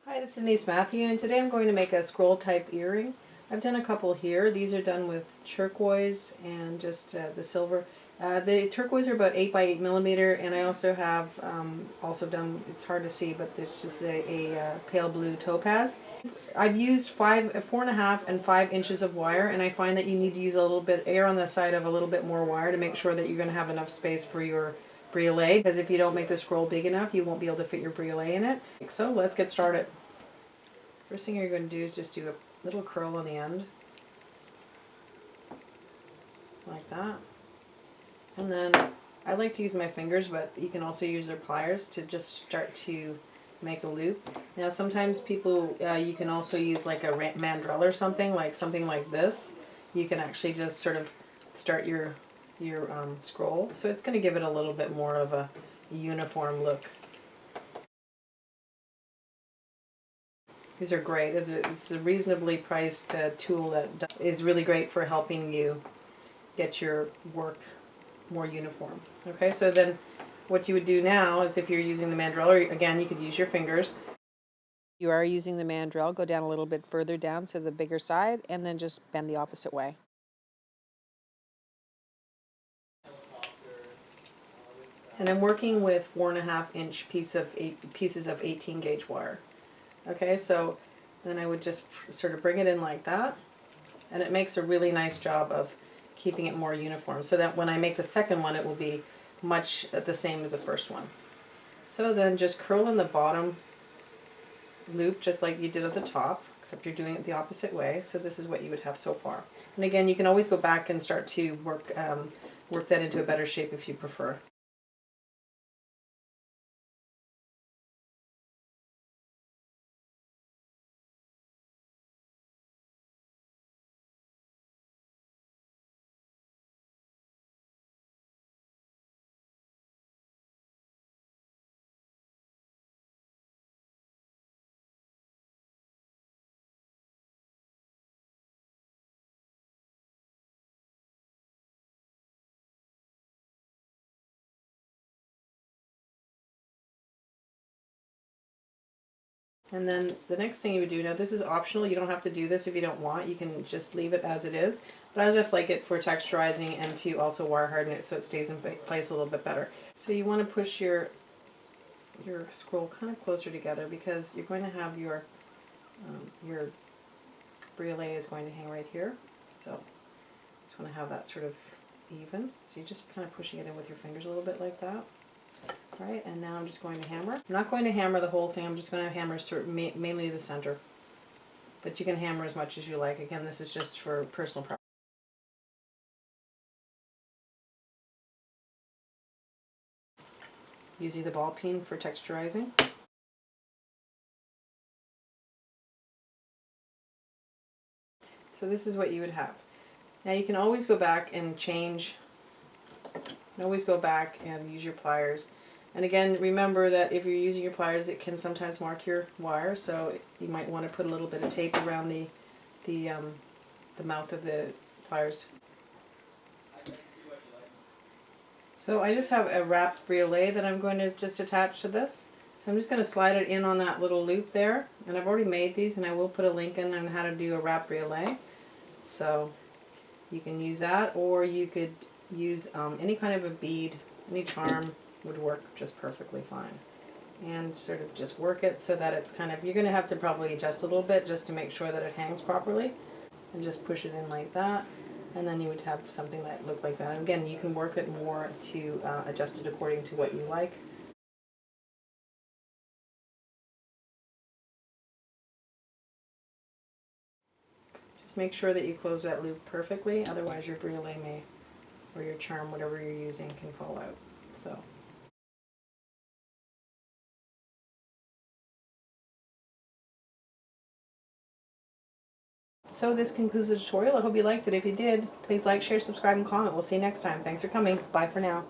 Hi, this is Denise Mathew, and today I'm going to make a scroll type earring. I've done a couple here. These are done with turquoise and just the silver. The turquoise are about 8 by 8 millimeter, and I also have also done, it's hard to see, but there's just a pale blue topaz. I've used 4.5 and 5 inches of wire, and I find that you need to use a little bit air on the side of a little bit more wire to make sure that you're going to have enough space for your briolet, because if you don't make the scroll big enough, you won't be able to fit your briolet in it. So let's get started. First thing you're going to do is just do a little curl on the end, like that. And then I like to use my fingers, but you can also use their pliers to just start to make a loop. Now sometimes people, you can also use like a mandrel or something like this. You can actually just sort of start your scroll. So it's going to give it a little bit more of a uniform look. These are great. It's a reasonably priced tool that is really great for helping you get your work more uniform. Okay, so then what you would do now is, if you're using the mandrel, or again you could use your fingers. You are using the mandrel, go down a little bit further down to the bigger side, and then just bend the opposite way. And I'm working with 4.5-inch pieces of 18 gauge wire. Okay, so then I would just sort of bring it in like that, and it makes a really nice job of keeping it more uniform, so that when I make the second one it will be much the same as the first one. So then just curl in the bottom loop just like you did at the top, except you're doing it the opposite way. So this is what you would have so far. And again, you can always go back and start to work that into a better shape if you prefer. And then the next thing you would do, now this is optional, you don't have to do this if you don't want, you can just leave it as it is, but I just like it for texturizing and to also wire harden it so it stays in place a little bit better. So you want to push your scroll kind of closer together, because you're going to have your briolet is going to hang right here, so just want to have that sort of even. So you're just kind of pushing it in with your fingers a little bit like that. Right, and now I'm just going to hammer. I'm not going to hammer the whole thing, I'm just going to hammer mainly the center. But you can hammer as much as you like. Again, this is just for personal preference. Using the ball-peen for texturizing. So this is what you would have. Now you can always go back and change. You can always go back and use your pliers. And again, remember that if you're using your pliers, it can sometimes mark your wire, so you might want to put a little bit of tape around the mouth of the pliers. So I just have a wrapped briolet that I'm going to just attach to this. So I'm just going to slide it in on that little loop there, and I've already made these, and I will put a link in on how to do a wrapped briolet. So you can use that, or you could use any kind of a bead, any charm would work just perfectly fine. And sort of just work it so that it's kind of, you're going to have to probably adjust a little bit just to make sure that it hangs properly, and just push it in like that, and then you would have something that looked like that. And again, you can work it more to adjust it according to what you like. Just make sure that you close that loop perfectly, otherwise your briolet may, or your charm, whatever you're using, can fall out. So. So this concludes the tutorial. I hope you liked it. If you did, please like, share, subscribe, and comment. We'll see you next time. Thanks for coming. Bye for now.